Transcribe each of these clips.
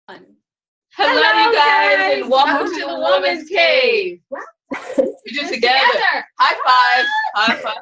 Hello, Hello, you guys, and welcome Welcome to the Woman's Cave. We do together. High five. High five.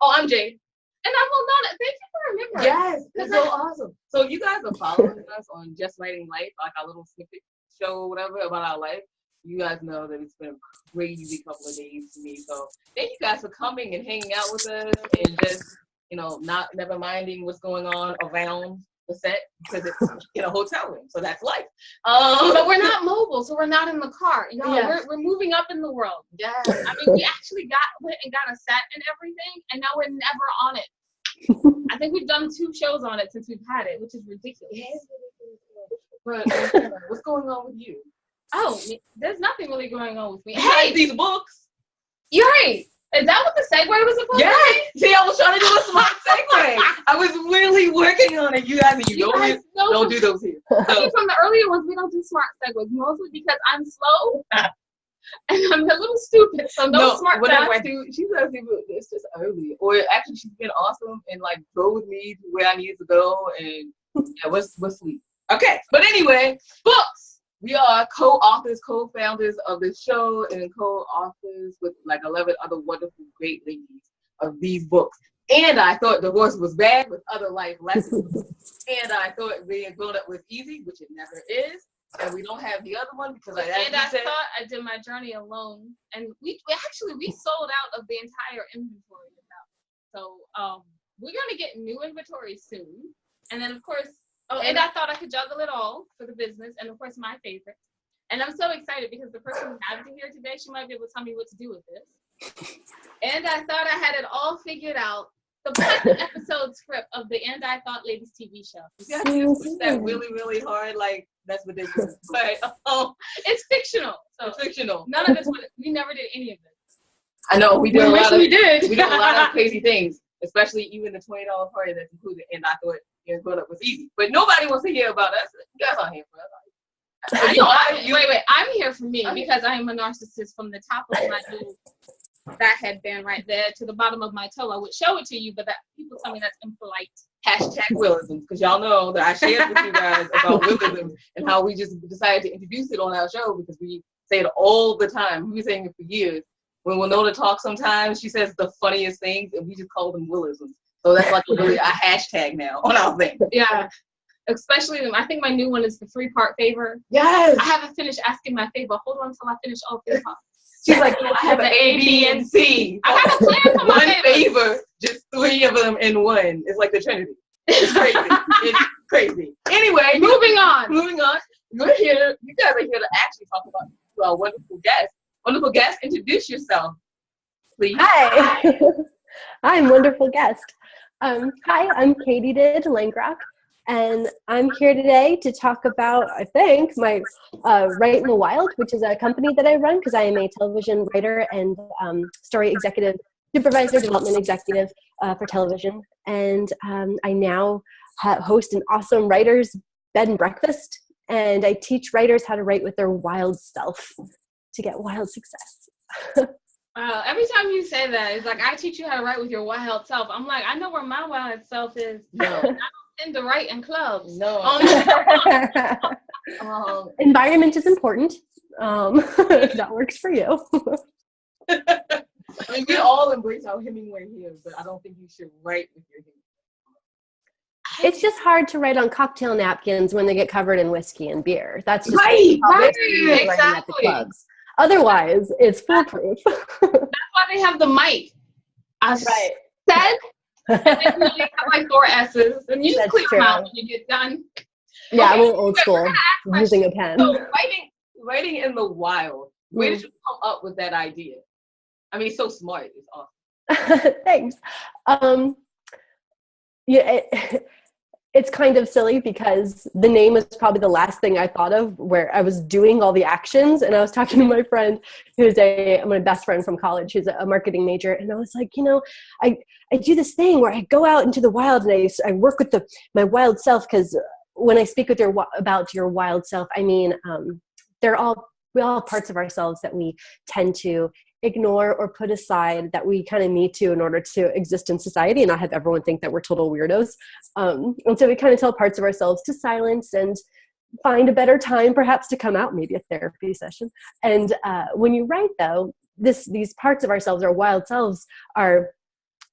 I'm Jade. And I'm Aldana. Thank you for remembering. Yes, that's so awesome. So if you guys are following us on Just Writing Life, like our little snippet show or whatever about our life, you guys know that it's been a crazy couple of days to me. So thank you guys for coming and hanging out with us and just, not never minding what's going on around the set because it's in a hotel room. So that's life. But we're not mobile, so we're not in the car. Yes. We're moving up in the world. Yeah. I mean, we actually went and got a set and everything, and now we're never on it. I think we've done 2 shows on it since we've had it, which is ridiculous. Yes. But what's going on with you? Oh, there's nothing really going on with me. Hey, these books. You're right. Is that what the segue was supposed to be? See, I was trying to do a smart segue. I was really working on it. You guys don't do those here. I think from the earlier ones, we don't do smart segues, mostly because I'm slow and I'm a little stupid. So no smart segues. She says it's just early. Or actually, she's been awesome and drove with me to where I needed to go. And yeah, what's sweet. Okay, but anyway, books. We are co-authors, co-founders of the show, and co-authors with 11 other wonderful, great ladies of these books. And I thought divorce was bad with other life lessons. And I thought being grown up was easy, which it never is. And we don't have the other one because thought I did my journey alone. And we sold out of the entire inventory now. So we're going to get new inventory soon. And then, of course, and I thought I could juggle it all for the business, and of course my favorite. And I'm so excited because the person who has it here today, she might be able to tell me what to do with this. And I thought I had it all figured out. The pilot episode script of the And I Thought Ladies TV show. You guys just push that really, really hard, that's ridiculous. But it's fictional. So it's fictional. None of this we never did any of this. I know we did a lot of crazy things. Especially even the $20 party that's included, and I thought being grown up was easy. But nobody wants to hear about us. You guys aren't here for us. Wait. I'm here for me because I am a narcissist from the top of my that headband right there to the bottom of my toe. I would show it to you, but that people tell me that's impolite. #Willisms, because y'all know that I shared with you guys about Willisms and how we just decided to introduce it on our show because we say it all the time. We've been saying it for years. When Winona talks sometimes, she says the funniest things, and we just call them Willisms. So that's really a hashtag now on our thing. Yeah. Especially, I think my new one is the 3-part favor. Yes. I haven't finished asking my favor. Hold on until I finish all 3 parts. She's like, I have an A, B, and C. I have a plan for my one favor, just 3 of them in one. It's like the Trinity. It's crazy. It's crazy. Anyway, moving on. You guys are here to actually talk about our wonderful guest. Wonderful guest, introduce yourself, please. Hi. I'm wonderful guest. Hi, I'm Katiedid Langrock, and I'm here today to talk about, I think, my Write in the Wild, which is a company that I run because I am a television writer and story executive, supervisor, development executive for television. And I now host an awesome writer's bed and breakfast, and I teach writers how to write with their wild self to get wild success. Wow, every time you say that, it's like, I teach you how to write with your wild self. I'm like, I know where my wild self is. No. I don't tend to write in clubs. No. Environment is important. If that works for you. I mean, we all embrace our Hemingway here, but I don't think you should write with your Hemingway. It's just hard to write on cocktail napkins when they get covered in whiskey and beer. That's just right, exactly. At the clubs. Otherwise, it's foolproof. That's why they have the mic. Said, and then you have 4 S's, and you just clear them out when you get done. Yeah, I'm old school, using a pen. So writing in the wild, where did you come up with that idea? I mean, it's so smart. It's awesome. Thanks. It's kind of silly because the name was probably the last thing I thought of where I was doing all the actions, and I was talking to my friend who's my best friend from college, who's a marketing major, and I was like, I do this thing where I go out into the wild and I work with my wild self, because when I speak about your wild self, I mean we all have parts of ourselves that we tend to ignore or put aside that we kind of need to in order to exist in society and not have everyone think that we're total weirdos. And so we kind of tell parts of ourselves to silence and find a better time perhaps to come out, maybe a therapy session. And when you write, though, these parts of ourselves, our wild selves, are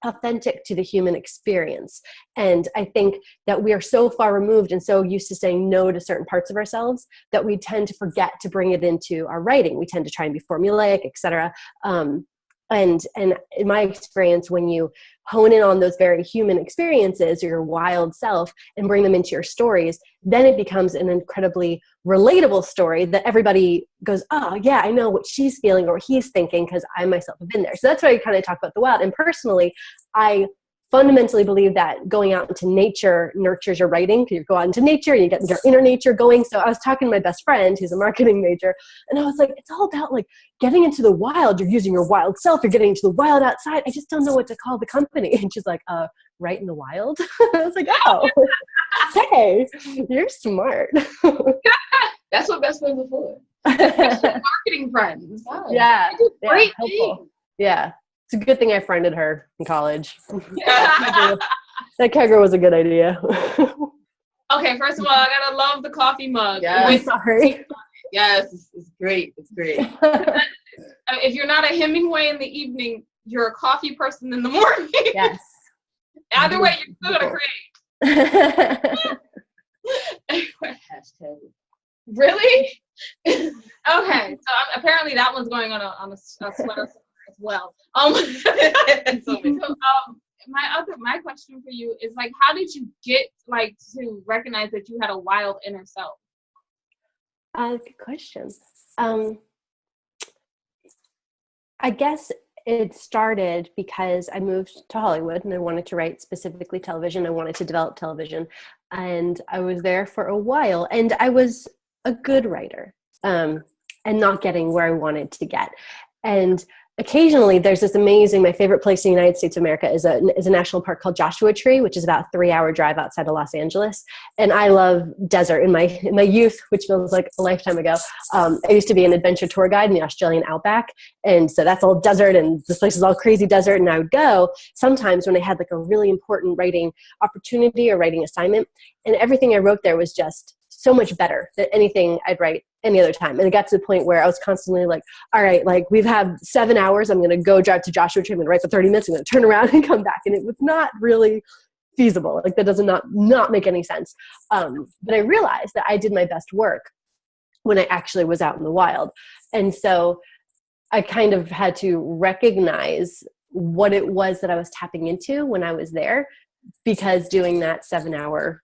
authentic to the human experience. And I think that we are so far removed and so used to saying no to certain parts of ourselves that we tend to forget to bring it into our writing. We tend to try and be formulaic, etc. And in my experience, when you hone in on those very human experiences or your wild self and bring them into your stories, then it becomes an incredibly relatable story that everybody goes, oh yeah, I know what she's feeling or what he's thinking because I myself have been there. So that's why I kind of talk about the wild. And personally, I fundamentally believe that going out into nature nurtures your writing, because you go out into nature and you get your inner nature going. So I was talking to my best friend who's a marketing major, and I was like, it's all about like getting into the wild. You're using your wild self. You're getting into the wild outside. I just don't know what to call the company. And she's like, right in the wild. I was like, oh, hey, you're smart. That's what best friends are for. Marketing friends. Wow. Yeah. Great helpful. Yeah. It's a good thing I friended her in college. That kegger was a good idea. Okay, first of all, I gotta love the coffee mug. Yes. I'm sorry. Yes, it's great. It's great. If you're not a Hemingway in the evening, you're a coffee person in the morning. Yes. Either way, you're still gonna create. Hashtag. Really? Okay, so apparently that one's going on a sweater as well. My question for you is like, how did you get like to recognize that you had a wild inner self? Good question. I guess it started because I moved to Hollywood and I wanted to write specifically television. I wanted to develop television, and I was there for a while, and I was a good writer, and not getting where I wanted to get. And occasionally there's this amazing, my favorite place in the United States of America is a national park called Joshua Tree, which is about a 3-hour drive outside of Los Angeles. And I love desert. In my youth, which feels like a lifetime ago, I used to be an adventure tour guide in the Australian outback. And so that's all desert, and this place is all crazy desert. And I would go sometimes when I had like a really important writing opportunity or writing assignment, and everything I wrote there was just so much better than anything I'd write any other time. And it got to the point where I was constantly like, all right, like we've had 7 hours. I'm going to go drive to Joshua Tree. I'm going to write for 30 minutes. I'm going to turn around and come back. And it was not really feasible. Like that does not make any sense. But I realized that I did my best work when I actually was out in the wild. And so I kind of had to recognize what it was that I was tapping into when I was there, because doing that 7-hour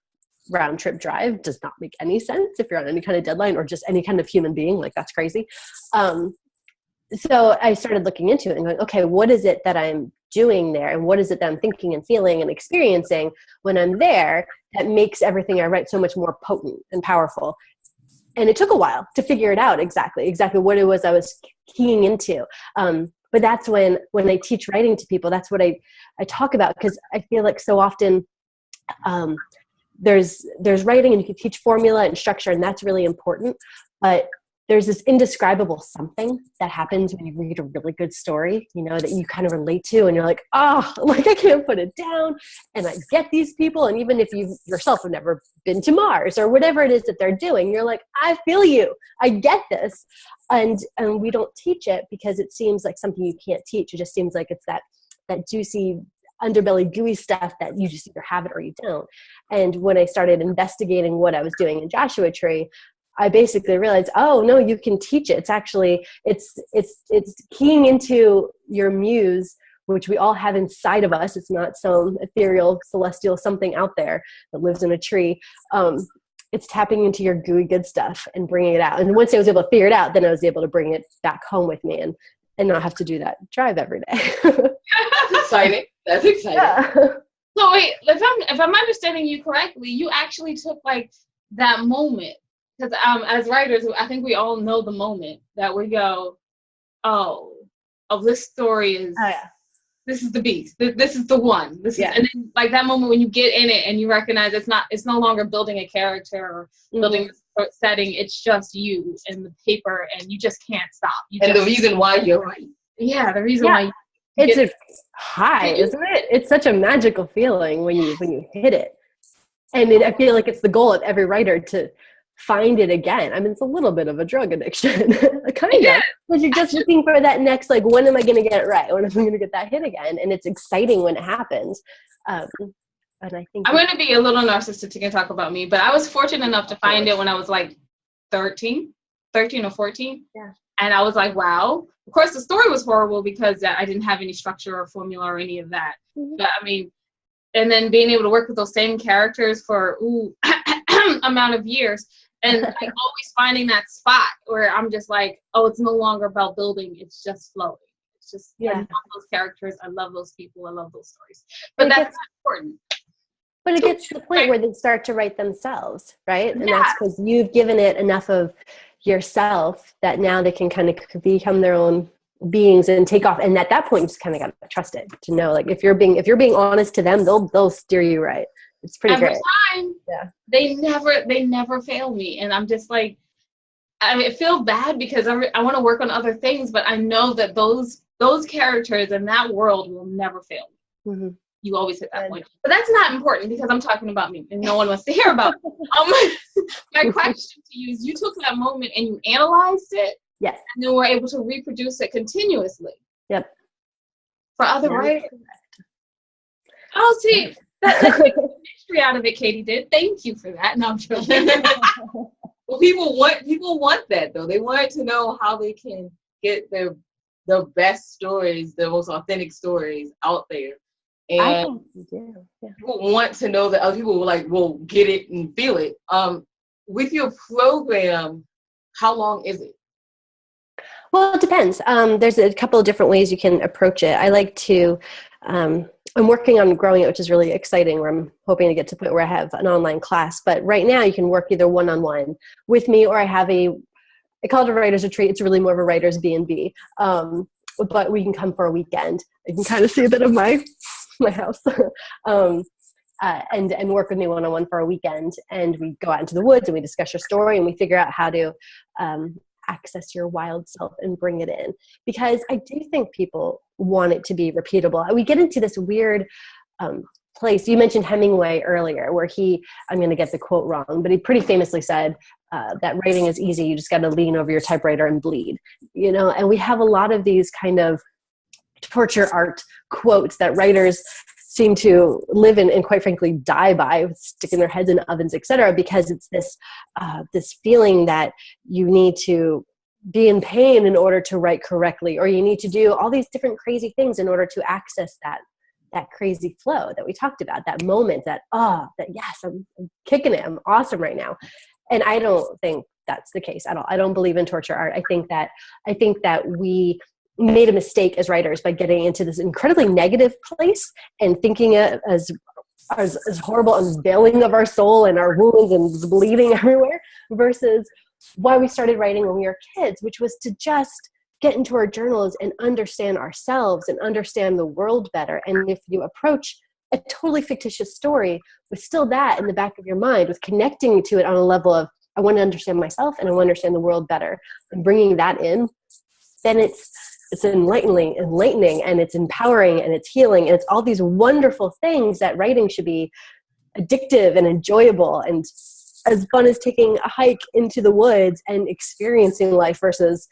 round trip drive does not make any sense if you're on any kind of deadline or just any kind of human being. Like that's crazy. So I started looking into it and going, okay, what is it that I'm doing there? And what is it that I'm thinking and feeling and experiencing when I'm there that makes everything I write so much more potent and powerful? And it took a while to figure it out exactly what it was I was keying into. But that's when I teach writing to people, that's what I talk about, because I feel like so often there's writing and you can teach formula and structure, and that's really important. But there's this indescribable something that happens when you read a really good story, you know, that you kind of relate to, and you're like, oh, like I can't put it down. And I get these people. And even if you yourself have never been to Mars or whatever it is that they're doing, you're like, I feel you. I get this. And we don't teach it because it seems like something you can't teach. It just seems like it's that juicy underbelly gooey stuff that you just either have it or you don't. And when I started investigating what I was doing in Joshua Tree, I basically realized, oh no, you can teach it. It's actually, it's keying into your muse, which we all have inside of us. It's not some ethereal, celestial something out there that lives in a tree. It's tapping into your gooey good stuff and bringing it out. And once I was able to figure it out, then I was able to bring it back home with me and not have to do that drive every day. That's exciting. That's exciting. Yeah. So wait, if I'm understanding you correctly, you actually took like that moment, because as writers, I think we all know the moment that we go, oh, this story is, this is the beast. This is the one. This is, and then like that moment when you get in it and you recognize it's no longer building a character or building a setting. It's just you and the paper, and you just can't stop. The reason why you're right. Yeah, the reason why. It's a high, isn't it? It's such a magical feeling when you hit it. And I feel like it's the goal of every writer to find it again. I mean, it's a little bit of a drug addiction, kind Yeah. of, but you're just looking for that next, like, when am I going to get it right? When am I going to get that hit again? And it's exciting when it happens. And I think I'm going to be a little narcissistic and talk about me, but I was fortunate enough to find it when I was like 13 or 14. Yeah. And I was like, wow. Of course, the story was horrible because I didn't have any structure or formula or any of that. Mm-hmm. But I mean, and then being able to work with those same characters for amount of years, and like always finding that spot where I'm just like, oh, it's no longer about building, it's just flowing. It's just, I love those characters, I love those people, I love those stories. But that's not important. But it gets to the point where they start to write themselves, right? And that's because you've given it enough of yourself that now they can kind of become their own beings and take off. And at that point, you just kind of got to trust it to know, like, if you're being honest to them, they'll steer you right. It's pretty Every great. time, they never fail me, and I'm just like, I feel bad because I want to work on other things, but I know that those characters in that world will never fail me. Mm-hmm. You always hit that point, but that's not important because I'm talking about me, and no one wants to hear about it. My question to you is: you took that moment and you analyzed it, yes, and then we're able to reproduce it continuously. Yep. For other writers. Oh, see. That takes the mystery out of it, Katiedid. Thank you for that. No, I'm joking. Well, people want that though. They want to know how they can get the best stories, the most authentic stories out there. And people want to know that other people will get it and feel it. With your program, how long is it? Well, it depends. There's a couple of different ways you can approach it. I like to, I'm working on growing it, which is really exciting, where I'm hoping to get to the point where I have an online class. But right now you can work either one-on-one with me, or I call it a writer's retreat. It's really more of a writer's B&B. But we can come for a weekend. You can kind of see a bit of my house. And work with me one-on-one for a weekend. And we go out into the woods and we discuss your story and we figure out how to access your wild self and bring it in. Because I do think people want it to be repeatable. We get into this weird place. You mentioned Hemingway earlier, where I'm going to get the quote wrong, but he pretty famously said that writing is easy. You just got to lean over your typewriter and bleed, and we have a lot of these kind of torture art quotes that writers seem to live in and quite frankly die by, sticking their heads in ovens, etc., because it's this feeling that you need to be in pain in order to write correctly, or you need to do all these different crazy things in order to access that crazy flow that we talked about, that moment that yes, I'm kicking it, I'm awesome right now. And I don't think that's the case at all. I don't believe in torture art. I think that we made a mistake as writers by getting into this incredibly negative place and thinking it as horrible unveiling of our soul and our wounds and bleeding everywhere, versus why we started writing when we were kids, which was to just get into our journals and understand ourselves and understand the world better. And if you approach a totally fictitious story with still that in the back of your mind, with connecting to it on a level of, I want to understand myself and I want to understand the world better, and bringing that in, then it's enlightening and it's empowering and it's healing and it's all these wonderful things that writing should be addictive and enjoyable and as fun as taking a hike into the woods and experiencing life versus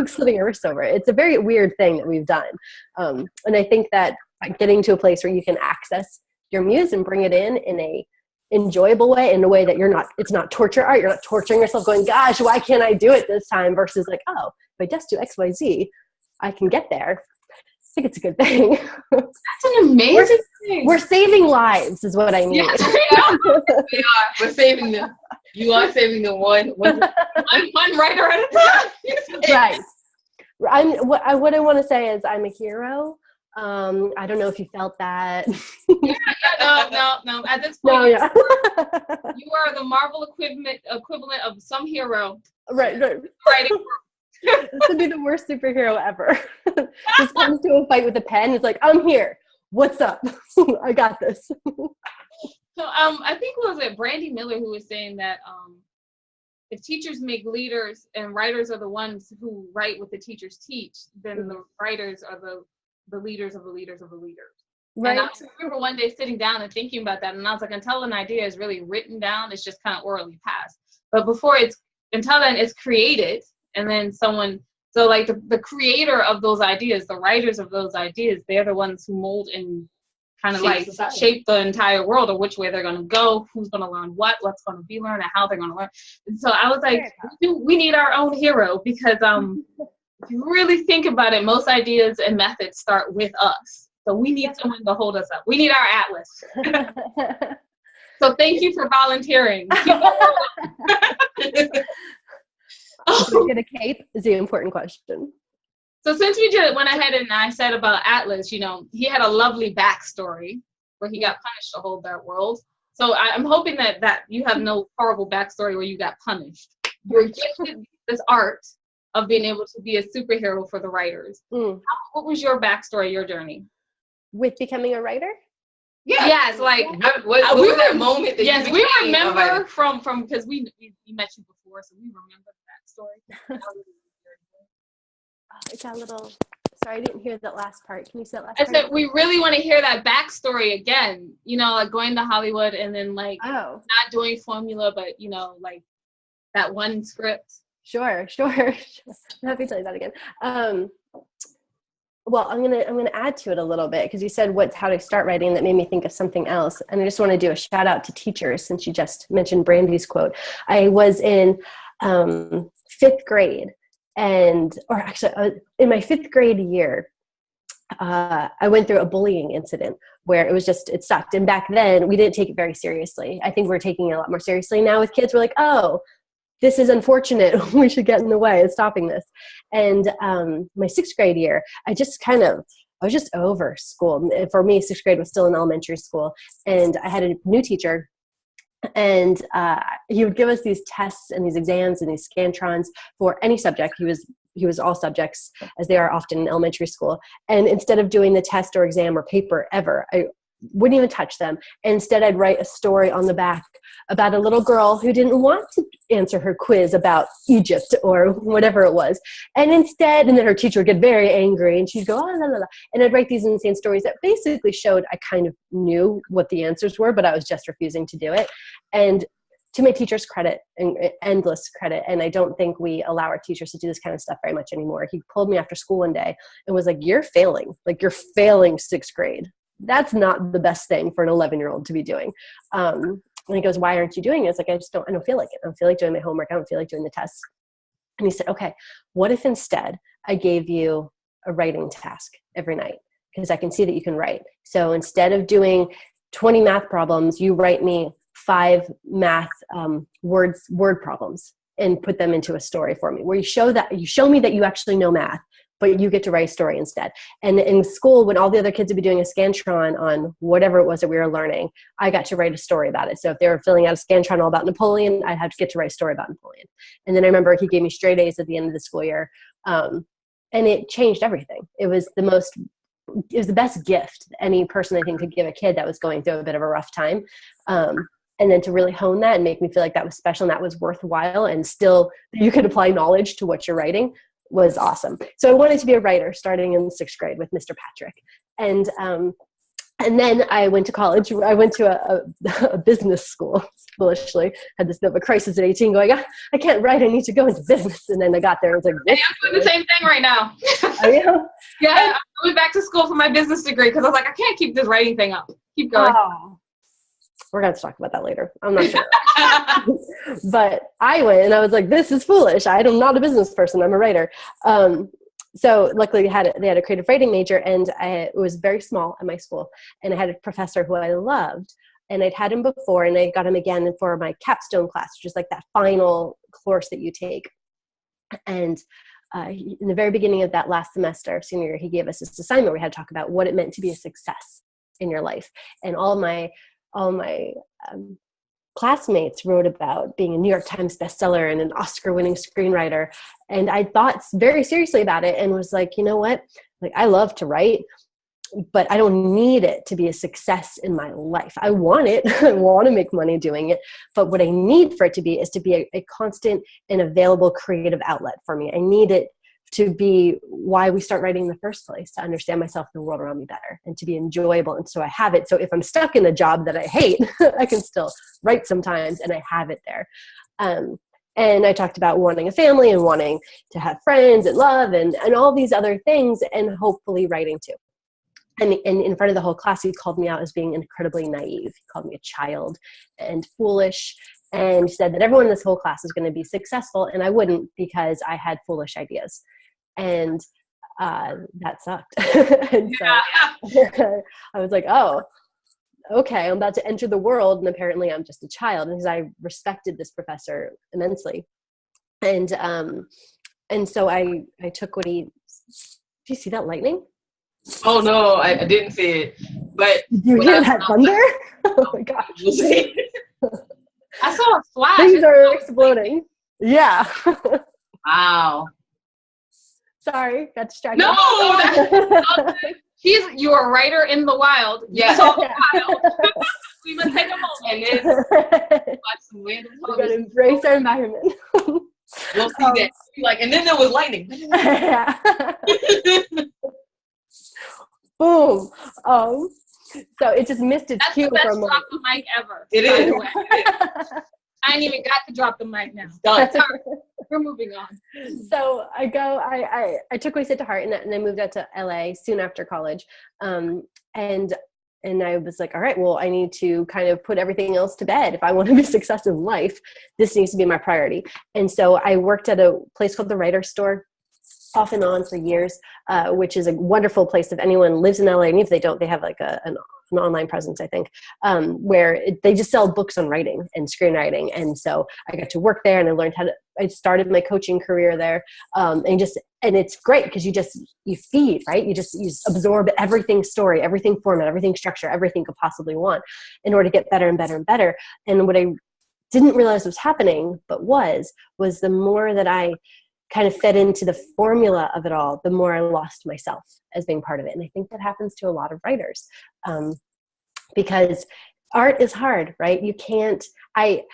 slitting a wrist over it. It's a very weird thing that we've done. And I think that getting to a place where you can access your muse and bring it in a enjoyable way, in a way that it's not torture art. You're not torturing yourself going, gosh, why can't I do it this time? Versus like, oh, if I just do XYZ, I can get there. I think it's a good thing. That's an amazing thing. We're saving lives is what I mean. Yes, we are. We're saving them. You are saving them one writer at a time. Right. What I want to say is I'm a hero. I don't know if you felt that. No. At this point, you are the Marvel equivalent of some hero. Right. Writing. This would be the worst superhero ever. Just comes to a fight with a pen. It's like, I'm here. What's up? I got this. So I think it was Brandy Miller who was saying that if teachers make leaders and writers are the ones who write what the teachers teach, then the writers are the leaders of the leaders of the leaders. Right. And I remember one day sitting down and thinking about that, and I was like, until an idea is really written down, it's just kind of orally passed. But until then, it's created, and then someone, so like the creator of those ideas, the writers of those ideas, they're the ones who mold and kind of like shape the entire world, or which way they're going to go, who's going to learn what's going to be learned, and how they're going to learn. And so I was like, we need our own hero, because if you really think about it, most ideas and methods start with us. So we need someone to hold us up. We need our atlas. So thank you for volunteering. Do you get a cape is the important question. So since we went ahead and I said about Atlas, you know, he had a lovely backstory where he got punished to hold that world. So I'm hoping that you have no horrible backstory where you got punished. You're gifted this art of being able to be a superhero for the writers. What was your backstory, your journey? With becoming a writer? Yeah. Yes, like what was that moment that yes, you we became remember from because we met you before, so we remember the backstory. It's that little. Sorry, I didn't hear that last part. Can you say that last I part? said we really want to hear that backstory again. You know, like going to Hollywood and then like not doing formula, but you know, like that one script. Sure. I'm happy to tell you that again. Well, I'm gonna add to it a little bit, because you said how to start writing. That made me think of something else, and I just want to do a shout out to teachers, since you just mentioned Brandy's quote. I was in 5th grade, in my 5th grade year, I went through a bullying incident where it sucked. And back then we didn't take it very seriously. I think we're taking it a lot more seriously now with kids. We're like, oh, this is unfortunate. We should get in the way of stopping this. And my 6th grade year, I was just over school. For me, 6th grade was still in elementary school. And I had a new teacher, and he would give us these tests and these exams and these scantrons for any subject. He was all subjects, as they are often in elementary school. And instead of doing the test or exam or paper ever, I wouldn't even touch them. And instead, I'd write a story on the back about a little girl who didn't want to answer her quiz about Egypt or whatever it was. And then her teacher would get very angry, and she'd go, oh, la, la, la. And I'd write these insane stories that basically showed I kind of knew what the answers were, but I was just refusing to do it. And to my teacher's credit, and endless credit, and I don't think we allow our teachers to do this kind of stuff very much anymore, he pulled me after school one day and was like, you're failing 6th grade. That's not the best thing for an 11-year-old to be doing. And he goes, why aren't you doing it? It's like, I don't feel like it. I don't feel like doing my homework. I don't feel like doing the tests. And he said, okay, what if instead I gave you a writing task every night? Because I can see that you can write. So instead of doing 20 math problems, you write me 5 math word problems and put them into a story for me, where you show me that you actually know math, but you get to write a story instead. And in school, when all the other kids would be doing a Scantron on whatever it was that we were learning, I got to write a story about it. So if they were filling out a Scantron all about Napoleon, I'd have to get to write a story about Napoleon. And then I remember he gave me straight A's at the end of the school year. And it changed everything. It was the best gift any person, I think, could give a kid that was going through a bit of a rough time. And then to really hone that and make me feel like that was special and that was worthwhile, and still you could apply knowledge to what you're writing, was awesome. So I wanted to be a writer starting in 6th grade with Mr. Patrick. And then I went to college. I went to a business school, foolishly. Had this bit of a crisis at 18 going, I can't write, I need to go into business. And then I got there and it was like, hey, I'm doing the same thing right now. Are you? Yeah, I went back to school for my business degree because I was like, I can't keep this writing thing up. Keep going. Oh. We're going to talk about that later. I'm not sure. But I went and I was like, this is foolish. I'm not a business person. I'm a writer. So luckily they had a creative writing major, and it was very small at my school. And I had a professor who I loved, and I'd had him before, and I got him again for my capstone class, which is like that final course that you take. And in the very beginning of that last semester, senior year, he gave us this assignment where we had to talk about what it meant to be a success in your life. And all my classmates wrote about being a New York Times bestseller and an Oscar-winning screenwriter. And I thought very seriously about it and was like, you know what? Like, I love to write, but I don't need it to be a success in my life. I want it. I want to make money doing it. But what I need for it to be is to be a constant and available creative outlet for me. I need it to be why we start writing in the first place, to understand myself and the world around me better, and to be enjoyable. And so I have it. So if I'm stuck in a job that I hate, I can still write sometimes, and I have it there. And I talked about wanting a family and wanting to have friends and love and all these other things, and hopefully writing too. And in front of the whole class, he called me out as being incredibly naive. He called me a child and foolish, and said that everyone in this whole class is going to be successful, and I wouldn't, because I had foolish ideas. And that sucked. And so I was like, oh, okay, I'm about to enter the world, and apparently I'm just a child. Because I respected this professor immensely. And so I took what he, do you see that lightning? Oh no, I didn't see it. But did you hear that thunder? Oh my gosh. I saw a flash. Things are exploding. Yeah. Wow. Sorry, got distracted. No, you're a writer in the wild. Yeah. You saw the wild. We must take a moment. And then watch some random we gotta embrace our environment. We'll see that. Like, and then there was lightning. Yeah. Boom. So it just missed its cue for a moment. That's the best drop the mic ever. It is. I ain't even got to drop the mic now. Done. Sorry. We're moving on. So I took what he said to heart, and I moved out to LA soon after college. And I was like, all right, well, I need to kind of put everything else to bed. If I want to be successful in life, this needs to be my priority. And so I worked at a place called the Writer Store, off and on for years, which is a wonderful place. If anyone lives in LA, and if they don't, they have like an online presence, I think, where they just sell books on writing and screenwriting. And so I got to work there, and I learned I started my coaching career there. And it's great because you feed, right? You absorb everything story, everything format, everything structure, everything you could possibly want in order to get better and better and better. And what I didn't realize was happening, but was the more that I kind of fed into the formula of it all, the more I lost myself as being part of it. And I think that happens to a lot of writers, because art is hard, right? You can't, I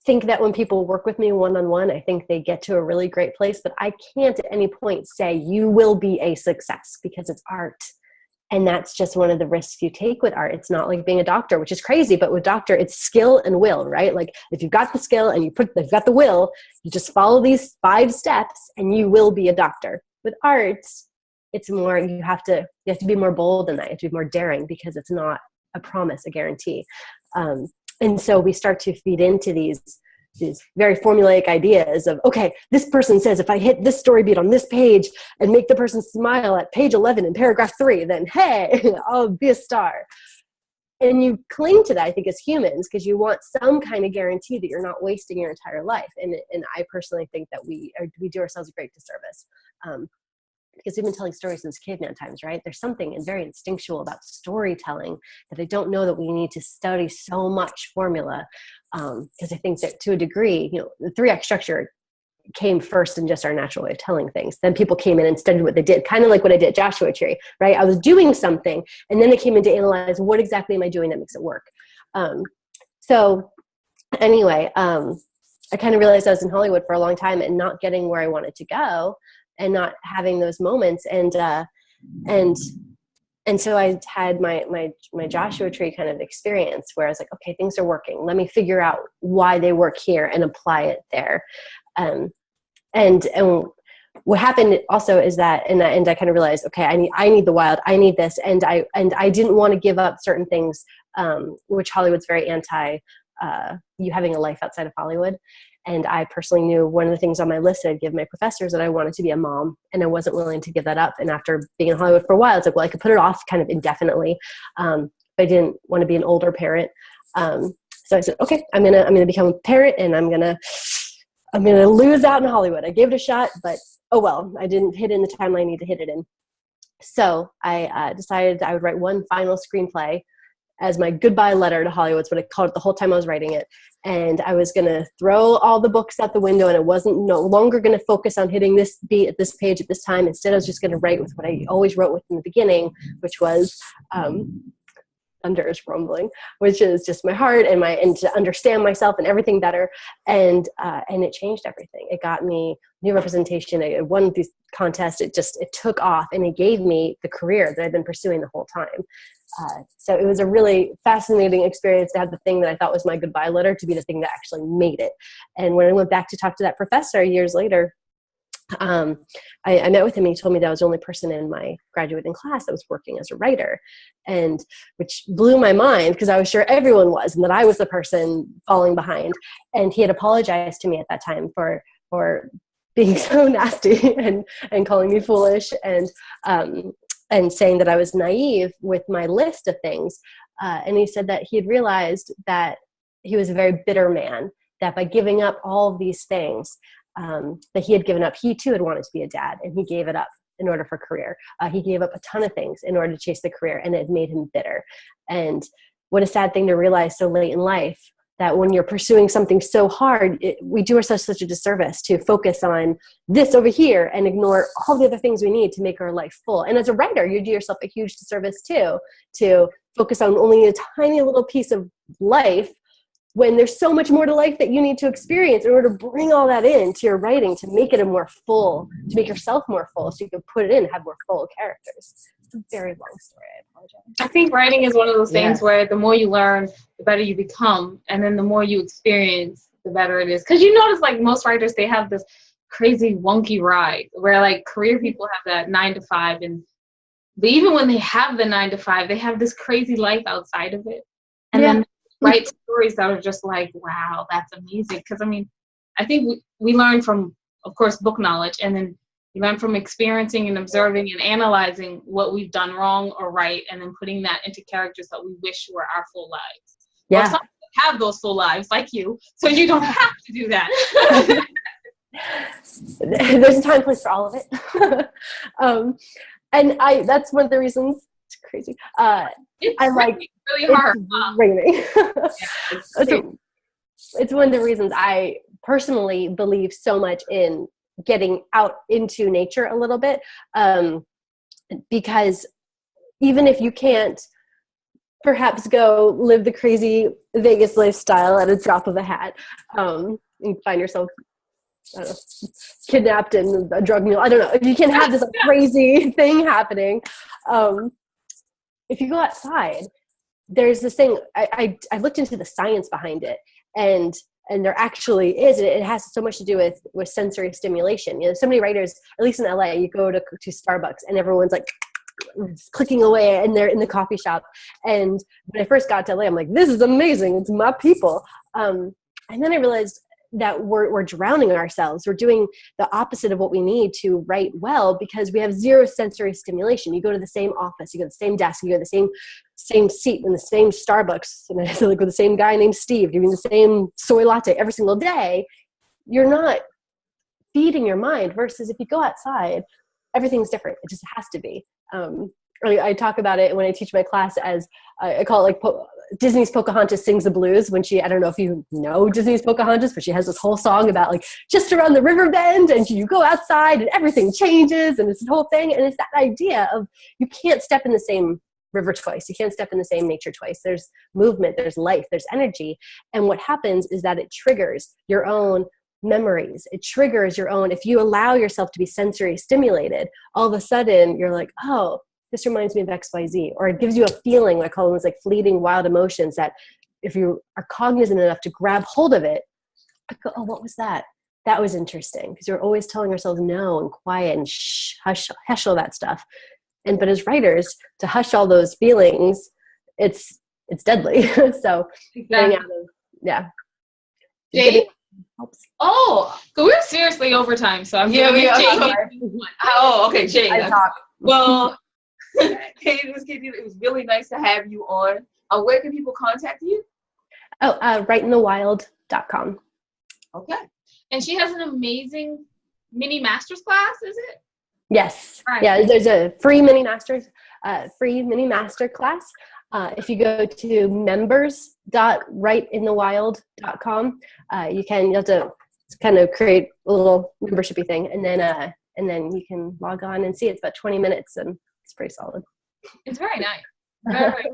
think that when people work with me one-on-one, I think they get to a really great place, but I can't at any point say you will be a success, because it's art. And that's just one of the risks you take with art. It's not like being a doctor, which is crazy, but with doctor, it's skill and will, right? Like if you've got the skill and you've got the will, you just follow these 5 steps and you will be a doctor. With art, it's more, you have to be more bold than that. You have to be more daring, because it's not a promise, a guarantee. And so we start to feed into these very formulaic ideas of, okay, this person says if I hit this story beat on this page and make the person smile at page 11 in paragraph 3, then hey, I'll be a star. And you cling to that, I think, as humans, because you want some kind of guarantee that you're not wasting your entire life. And I personally think that we do ourselves a great disservice. Because we've been telling stories since caveman times, right? There's something very instinctual about storytelling that I don't know that we need to study so much formula. Because I think that to a degree, the 3-act structure came first in just our natural way of telling things. Then people came in and studied what they did, kind of like what I did at Joshua Tree, right? I was doing something, and then they came in to analyze what exactly am I doing that makes it work. So anyway, I kind of realized I was in Hollywood for a long time and not getting where I wanted to go, and not having those moments. And so I had my Joshua Tree kind of experience where I was like, okay, things are working. Let me figure out why they work here and apply it there. And what happened also is that, and I kind of realized, okay, I need the wild, I need this. And I didn't want to give up certain things, which Hollywood's very anti, you having a life outside of Hollywood. And I personally knew one of the things on my list that I'd give my professors that I wanted to be a mom, and I wasn't willing to give that up. And after being in Hollywood for a while, it's like, well, I could put it off kind of indefinitely. But I didn't want to be an older parent. So I said, okay, I'm gonna become a parent, and I'm gonna lose out in Hollywood. I gave it a shot, but oh well, I didn't hit in the timeline I need to hit it in. So I decided I would write one final screenplay as my goodbye letter to Hollywood. It's what I called it the whole time I was writing it. And I was going to throw all the books out the window, and it wasn't no longer going to focus on hitting this beat at this page at this time. Instead, I was just going to write with what I always wrote with in the beginning, which was thunder is rumbling, which is just my heart and to understand myself and everything better. And it changed everything. It got me new representation. I won these contests. It took off, and it gave me the career that I've been pursuing the whole time. So it was a really fascinating experience to have the thing that I thought was my goodbye letter to be the thing that actually made it. And when I went back to talk to that professor years later, I met with him, and he told me that I was the only person in my graduating class that was working as a writer, and which blew my mind because I was sure everyone was, and that I was the person falling behind. And he had apologized to me at that time for being so nasty and calling me foolish and saying that I was naive with my list of things. And he said that he had realized that he was a very bitter man, that by giving up all of these things that he had given up, he too had wanted to be a dad, and he gave it up in order for career. He gave up a ton of things in order to chase the career, and it made him bitter. And what a sad thing to realize so late in life, that when you're pursuing something so hard, we do ourselves such a disservice to focus on this over here and ignore all the other things we need to make our life full. And as a writer, you do yourself a huge disservice too, to focus on only a tiny little piece of life when there's so much more to life that you need to experience in order to bring all that into your writing, to make it a more full, to make yourself more full, so you can put it in and have more full characters. It's a very long story. I apologize. I think writing is one of those things where the more you learn, the better you become. And then the more you experience, the better it is. Because you notice, like, most writers, they have this crazy wonky ride where, like, career people have that 9 to 5. But even when they have the 9 to 5, they have this crazy life outside of it. And then write stories that are just like, wow, that's amazing. Because, I mean, I think we learn from, of course, book knowledge, and then we learn from experiencing and observing and analyzing what we've done wrong or right, and then putting that into characters that we wish were our full lives. Yeah. Or some people have those full lives, like you, so you don't have to do that. There's a time and place for all of it. And that's one of the reasons. It's crazy. It's really hard. It's raining. It's one of the reasons I personally believe so much in getting out into nature a little bit, because even if you can't perhaps go live the crazy Vegas lifestyle at a drop of a hat, and find yourself, I don't know, kidnapped and a drug mule, I don't know, if you can have this crazy thing happening, if you go outside, there's this thing, I looked into the science behind it, and there actually is, it has so much to do with sensory stimulation. You know, so many writers, at least in LA, you go to Starbucks and everyone's like clicking away, and they're in the coffee shop. And when I first got to LA, I'm like, this is amazing, it's my people. And then I realized that we're drowning ourselves. We're doing the opposite of what we need to write well, because we have zero sensory stimulation. You go to the same office, you go to the same desk, you go to the same seat in the same Starbucks, and I feel like with the same guy named Steve doing the same soy latte every single day. You're not feeding your mind, versus if you go outside, everything's different. It just has to be. I talk about it when I teach my class as I call it like Disney's Pocahontas sings the blues, when I don't know if you know Disney's Pocahontas, but she has this whole song about like just around the river bend, and you go outside and everything changes, and it's the whole thing. And it's that idea of you can't step in the same river twice. You can't step in the same nature twice. There's movement, there's life, there's energy. And what happens is that it triggers your own memories. It triggers your own, if you allow yourself to be sensory stimulated, all of a sudden you're like, oh, this reminds me of XYZ, or it gives you a feeling, I call them like fleeting wild emotions, that if you are cognizant enough to grab hold of it, I go, oh, what was that? That was interesting. Because you're always telling ourselves no and quiet and shh, hush all that stuff. But as writers, to hush all those feelings, it's deadly. So getting out of, Jake? Oh, so we're seriously over time. So I'm Jake. Oh, okay, Jake. Well, Katiedid, it was really nice to have you on. Where can people contact you? writeinthewild.com. Okay. And she has an amazing mini master's class, is it? Yes. Right. Yeah, there's a free mini master class. If you go to members.writeinthewild.com, you'll have to kind of create a little membershipy thing, and then you can log on and see. It's about 20 minutes, and it's pretty solid. It's very nice. Very,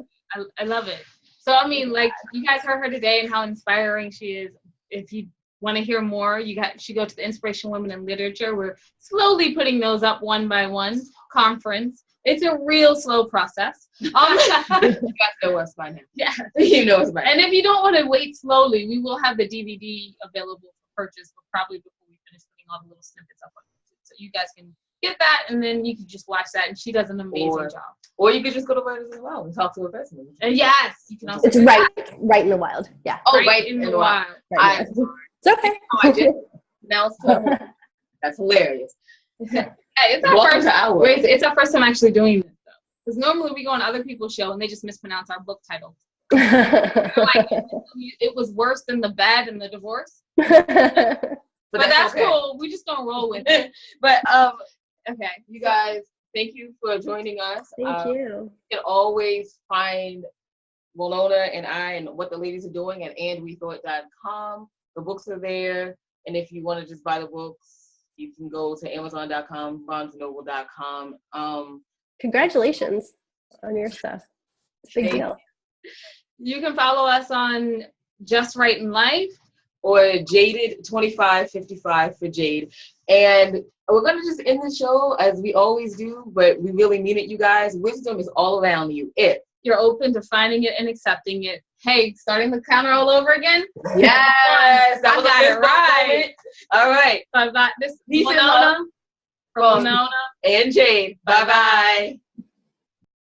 I love it. So, I mean, like, you guys heard her today and how inspiring she is. If you want to hear more, she go to the Inspiration Women in Literature. We're slowly putting those up one by one. Conference. It's a real slow process. You guys know us by now. Yeah. You know us by now. And if you don't want to wait slowly, we will have the DVD available for purchase, but probably before we finish putting all the little snippets up on YouTube. So you guys can get that, and then you can just watch that, and she does an amazing job. Or you could just go to Writers in the Wild and talk to a person. And yes, you can also. It's right in the wild. Yeah. Oh, right in the wild. Right it's okay. I just announced it. That's hilarious. Hey, it's our first time actually doing this, though. Because normally we go on other people's show and they just mispronounce our book title. Like, it was worse than The Bad and the Divorce. But that's okay. Cool. We just don't roll with it. But okay, you guys, thank you for joining us. Thank you. You can always find Winona and I and what the ladies are doing at andwethought.com. The books are there, and if you want to just buy the books, you can go to Amazon.com, BarnesandNoble.com. Congratulations on your stuff. It's a big deal. You can follow us on Just Right in Life or Jaded2555 for Jade. And we're going to just end the show as we always do, but we really mean it, you guys. Wisdom is all around you. If you're open to finding it and accepting it. Hey, starting the counter all over again? Yes, I got it right. All right. So I've got this Winona and Jade. Bye-bye.